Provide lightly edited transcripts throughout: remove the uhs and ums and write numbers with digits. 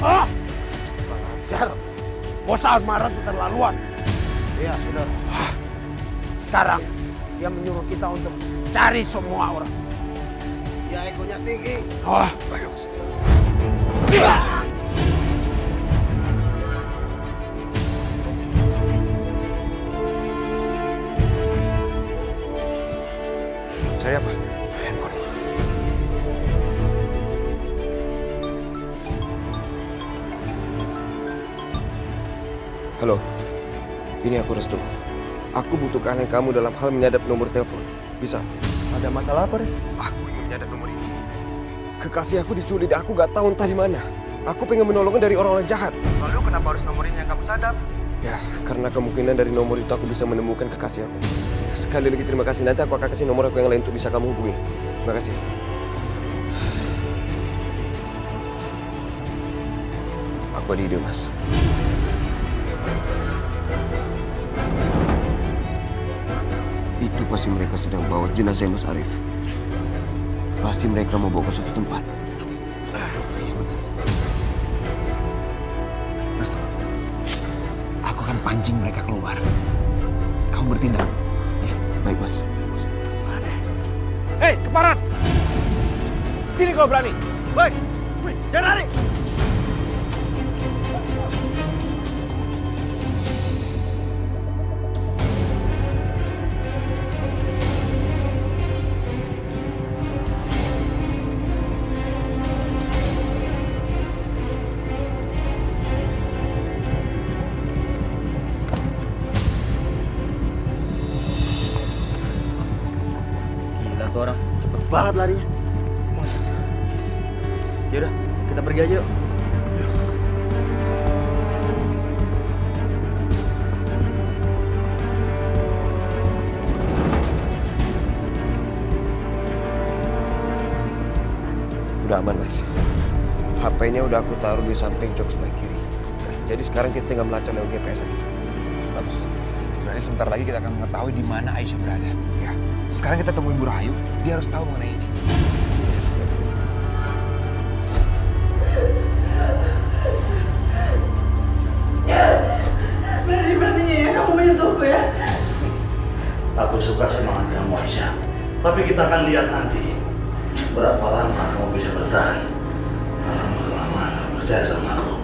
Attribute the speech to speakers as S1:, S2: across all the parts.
S1: Ah! Ajar. Bos Almara itu terlaluan.
S2: Iya, saudara.
S1: Sekarang dia menyuruh kita untuk cari semua orang. Dia egonya tinggi.
S2: Wah, bagus. Saya apa? Handphone. Halo, ini aku Restu. Aku butuh keahlian kamu dalam hal menyadap nomor telepon. Bisa?
S3: Ada masalah apa, Res?
S2: Aku ingin menyadap nomor ini. Kekasih aku diculik dan aku gak tahu entah di mana. Aku pengen menolongnya dari orang-orang jahat.
S3: Lalu kenapa harus nomor ini yang kamu sadap?
S2: Ya, karena kemungkinan dari nomor itu aku bisa menemukan kekasih aku. Sekali lagi terima kasih. Nanti aku akan kasih nomor aku yang lain untuk bisa kamu hubungi. Terima kasih. Aku ada ide, Mas. Itu pasti mereka sedang bawa jenazah Mas Arif. Pasti mereka mau bawa ke suatu tempat. Iya benar.
S3: Restu, aku akan pancing mereka keluar. Kamu bertindak.
S2: Ya, baik, Mas.
S3: Hei, keparat! Sini kalau berani.
S1: Woi, jangan lari.
S3: Gila tuh orang, cepet banget larinya. Yaudah, kita pergi aja yuk.
S2: Udah aman, Mas. HP-nya udah aku taruh di samping jok sebelah kiri. Jadi sekarang kita tinggal melacak lewat GPS aja.
S3: Bagus. Berarti sebentar lagi kita akan mengetahui di mana Aisyah berada. Ya. Sekarang kita temuin Bu Rahayu. Dia harus tahu mengenai ini.
S4: Berani-beraninya ya kamu menyentuhku ya.
S5: Aku suka semangat kamu, Aisyah. Tapi kita akan lihat nanti berapa lama kamu bisa bertahan. Lama-kelamaan kamu percaya sama aku.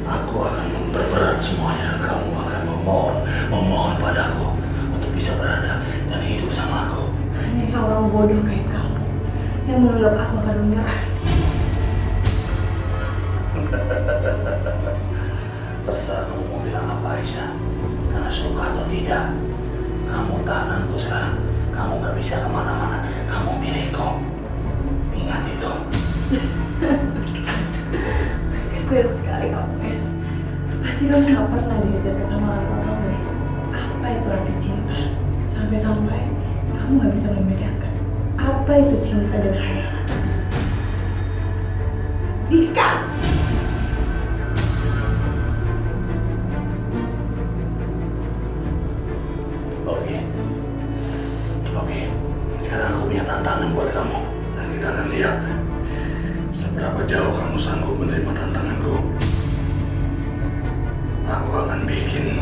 S5: Aku akan memperberat semuanya. Kamu akan memohon padaku untuk bisa berada dan hidup sama aku.
S4: Hanya orang bodoh kayak kamu yang menganggap aku akan menyerah.
S5: Terserah kamu mau bilang apa, Aisyah. Karena suka atau tidak, kamu tahananku sekarang. Kamu gak bisa kemana-mana. Kamu milikku. Ingat itu.
S4: Kesian sekali kamu ya. Pasti kamu gak pernah diajarkan sama orang tua kamu ya. Apa itu arti cinta? Sampai-sampai kamu gak bisa membedakan apa itu cinta dan hayal. Dika!
S5: Oke. Sekarang aku punya tantangan buat kamu. Dan kita akan lihat seberapa jauh kamu sanggup menerima tantanganku. Aku akan bikin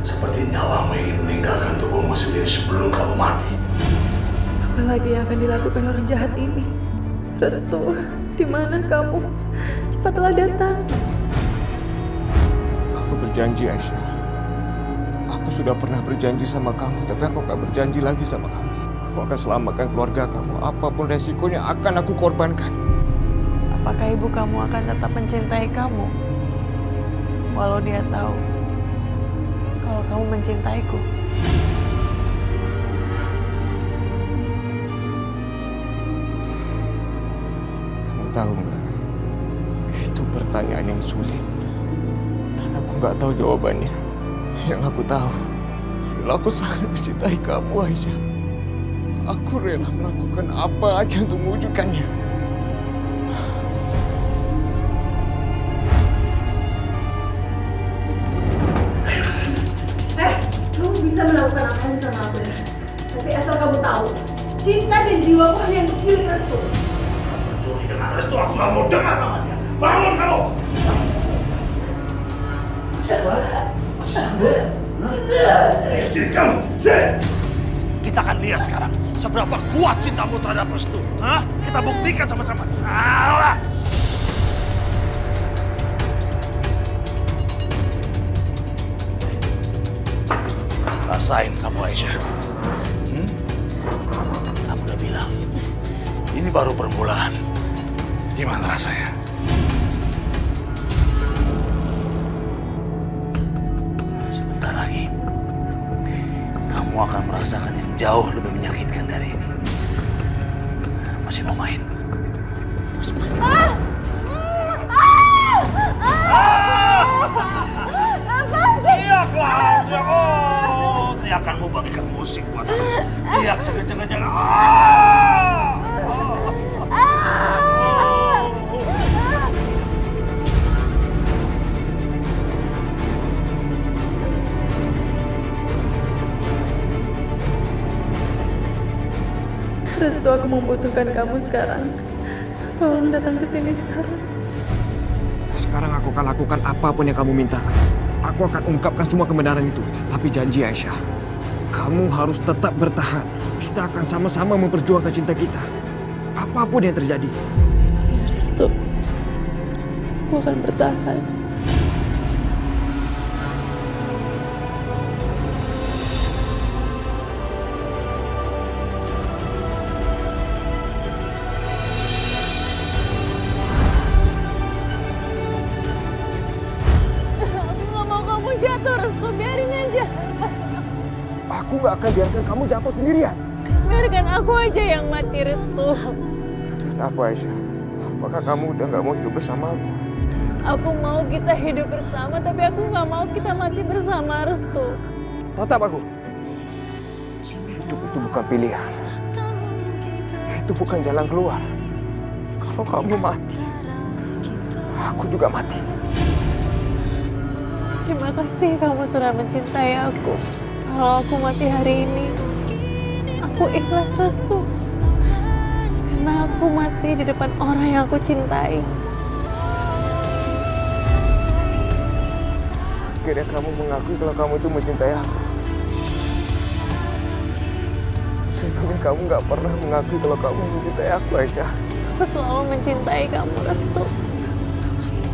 S5: seperti nyawamu ingin meninggalkan tubuhmu sendiri sebelum kamu mati.
S4: Apalagi yang akan dilakukan orang jahat ini? Restu, di mana kamu? Cepatlah datang.
S2: Aku berjanji, Aisyah. Aku sudah pernah berjanji sama kamu, tapi aku gak berjanji lagi sama kamu. Aku akan selamatkan keluarga kamu. Apapun resikonya akan aku korbankan.
S6: Apakah ibu kamu akan tetap mencintai kamu? Walau dia tahu kalau kamu mencintaiku.
S2: Kamu tahu nggak? Itu pertanyaan yang sulit. Dan aku nggak tahu jawabannya. Yang aku tahu, aku sangat mencintai kamu, Aisyah. Aku rela melakukan apa aja untuk mewujudkannya.
S4: Kamu bisa melakukan apa yang sama aku ya. Tapi asal kamu tahu, cinta dan jiwaku hanya untuk milik Restu.
S5: Juli dengan Restu, aku gak mau dengar namanya. Bangun kamu! Masih sanggup? Jadi kamu, kita akan lihat sekarang seberapa kuat cintamu terhadap Restu. Hah? Kita buktikan sama-sama. Ayolah. Rasain kamu, Aisyah. Kamu udah bilang, ini baru permulaan. Gimana rasanya? Sebentar lagi, kamu akan merasakan yang jauh lebih menyakitkan dari ini. Masih mau main? Teriaklah, teriak. Oh, teriakanmu bagaikan musik buat aku. Teriak sekencang-kencangnya.
S4: Restu, aku membutuhkan kamu sekarang. Tolong datang ke sini sekarang.
S3: Sekarang aku akan lakukan apapun yang kamu minta. Aku akan ungkapkan semua kebenaran itu. Tapi janji Aisyah, kamu harus tetap bertahan. Kita akan sama-sama memperjuangkan cinta kita. Apapun yang terjadi.
S4: Ya Restu, aku akan bertahan.
S6: Jatuh, Restu, biarin aja.
S3: Aku gak akan biarkan kamu jatuh sendirian.
S6: Biarkan aku aja yang mati, Restu.
S3: Kenapa Aisyah? Apakah kamu udah gak mau hidup bersama aku?
S6: Aku mau kita hidup bersama, tapi aku gak mau kita mati bersama, Restu.
S3: Tetap aku. Hidup itu bukan pilihan. Itu bukan jalan keluar. Kalau kamu mati, aku juga mati.
S6: Terima kasih kamu sudah mencintai aku. Kalau aku mati hari ini, aku ikhlas, Restu. Karena aku mati di depan orang yang aku cintai.
S3: Akhirnya kamu mengakui kalau kamu itu mencintai aku. Sebelumnya kamu gak pernah mengakui kalau kamu mencintai aku, Aisyah.
S6: Aku selalu mencintai kamu, Restu.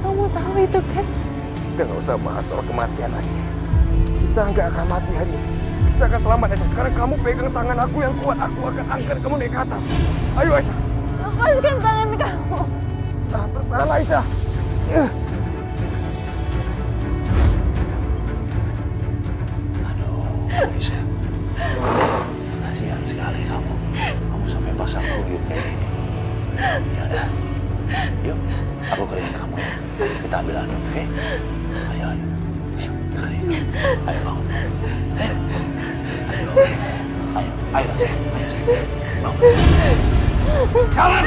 S6: Kamu tahu itu kan?
S3: Kita gak usah bahas soal kematian lagi. Kita gak akan mati hari ini. Kita akan selamat, Aisyah. Sekarang kamu pegang tangan aku yang kuat. Aku akan angkat kamu naik ke atas. Ayo, Aisyah.
S6: Lepaskan tangan kamu.
S3: Nah, bertahan, Aisyah.
S5: Aduh, Aisyah. Kasihan sekali kamu. Kamu sampai pasang kuyup kayak gini. Ya udah. Yuk, aku keringin kamu. Kita ambil anduk, oke? Ayo, ayo. Ayo, kita keringin. Ayo, bangun. Ayo. Ayo. Ayo, ayo, sayang. Ayo, sayang. Bangun. Jalan!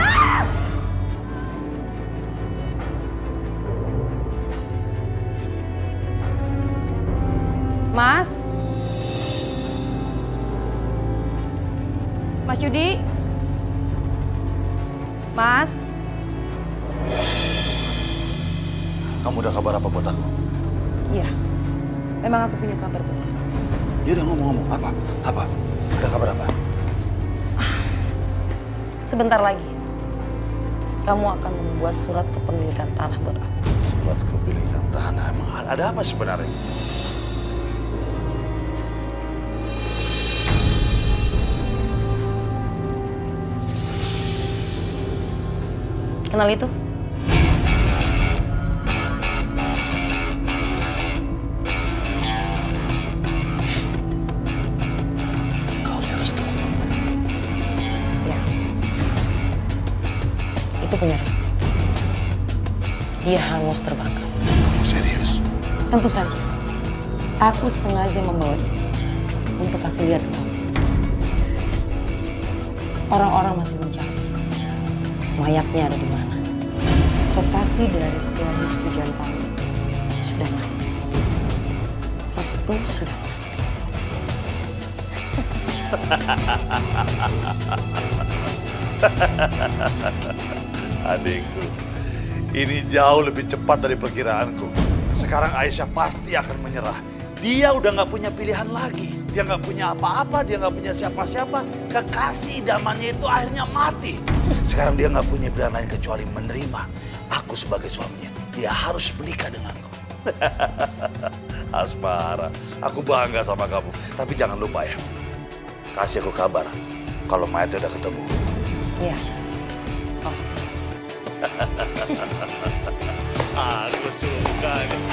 S7: Mas? Mas Yudi? Mas?
S5: Kamu udah kabar apa buat aku?
S7: Iya, memang aku punya kabar buat kamu.
S5: Ya udah ngomong-ngomong. Apa? Apa? Ada kabar apa?
S7: Sebentar lagi, kamu akan membuat surat kepemilikan tanah buat aku.
S5: Surat kepemilikan tanah. Emang ada apa sebenarnya?
S7: Kenal itu?
S5: Kau punya Restu.
S7: Ya. Itu punya Restu. Dia hangus terbakar.
S5: Kamu serius?
S7: Tentu saja. Aku sengaja membawa itu untuk kasih lihat ke kamu. Orang-orang masih mencari. Mayatnya ada di mana? Kekasih dari gadis pujian kamu sudah mati. Restu sudah mati.
S5: Adikku, ini jauh lebih cepat dari perkiraanku. Sekarang Aisyah pasti akan menyerah. Dia udah nggak punya pilihan lagi. Dia nggak punya apa-apa, dia nggak punya siapa-siapa. Kekasih idamannya itu akhirnya mati. Sekarang dia nggak punya pilihan lain kecuali menerima aku sebagai suaminya. Dia harus menikah denganku. Asmara, aku bangga sama kamu. Tapi jangan lupa ya, kasih aku kabar kalau mayatnya udah ketemu.
S7: Iya, pasti.
S5: Aku suka nih.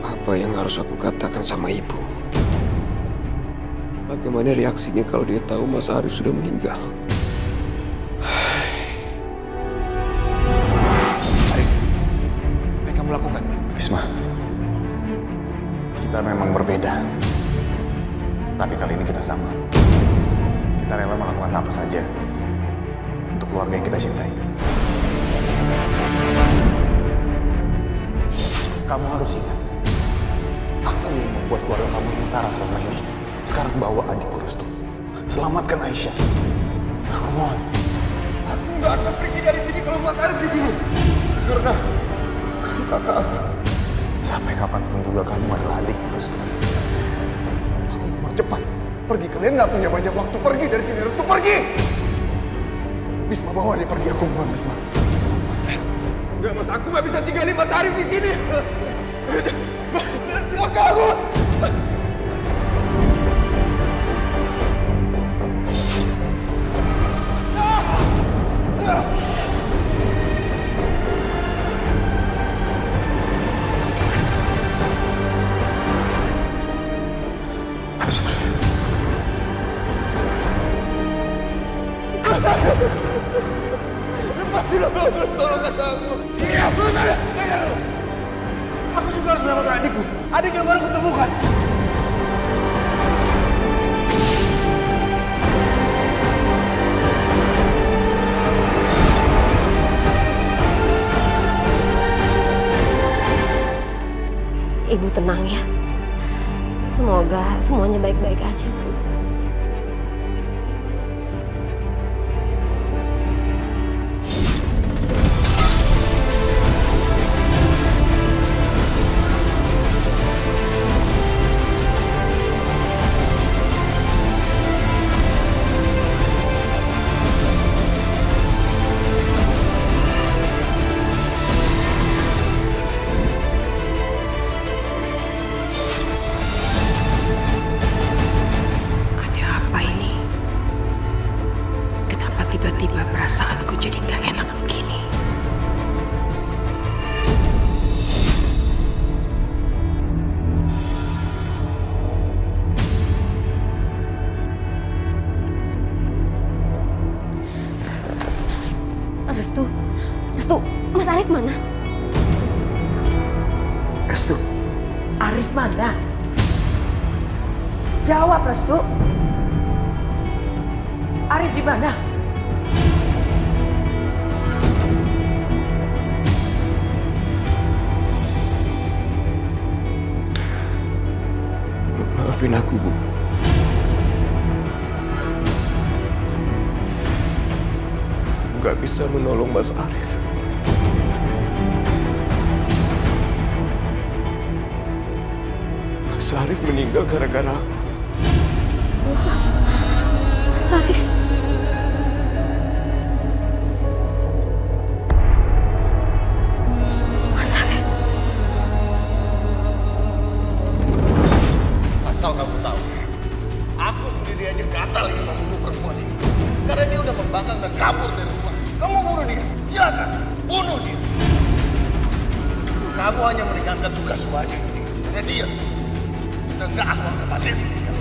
S3: Apa yang harus aku katakan sama ibu? Bagaimana reaksinya kalau dia tahu Mas Arif sudah meninggal?
S8: Arif, apa yang kamu lakukan?
S9: Bisma, kita memang berbeda. Tapi kali ini kita sama. Kita rela melakukan apa saja untuk keluarga yang kita cintai. Kamu harus ingat, aku yang membuat keluarga kamu sengsara selama ini. Sekarang bawa adikku Restu. Selamatkan Aisyah. Aku mohon.
S3: Aku nggak akan pergi dari sini kalau Mas Arif di sini. Karena kakak aku.
S9: Sampai kapanpun juga kamu adalah adikku Restu. Aku mohon cepat. Pergi, kalian nggak punya banyak waktu. Pergi dari sini, Restu, pergi! Bisma, bawa dia pergi, aku mohon, Bisma.
S3: Enggak, Mas, aku nggak bisa tinggalin Mas Arif di sini. Mas, aku. Lepasin aku, tolong aku. Iya, Mas Arif. Aku juga harus menyelamatkan adikku. Adik yang baru kutemukan.
S10: Ibu tenang ya. Semoga semuanya baik-baik aja, Bu.
S11: Tiba-tiba perasaanku jadi gak enak begini.
S10: Restu, Mas Arif mana?
S9: Restu.
S11: Arif mana? Jawab, Restu. Arif di mana?
S3: Maafin aku, Bu. Aku nggak bisa menolong Mas Arif. Mas Arif meninggal gara-gara aku.
S10: Mas Arif. Mas Arif.
S5: Asal kamu tahu, aku sendiri aja gatal ingin membunuh perempuan ini. Karena dia udah membangkang dan kabur dari rumah. Kamu bunuh dia, silakan, bunuh dia. Kamu hanya meninggalkan tugas wajib ini. Karena dia udah gak aku akan mati sendirian.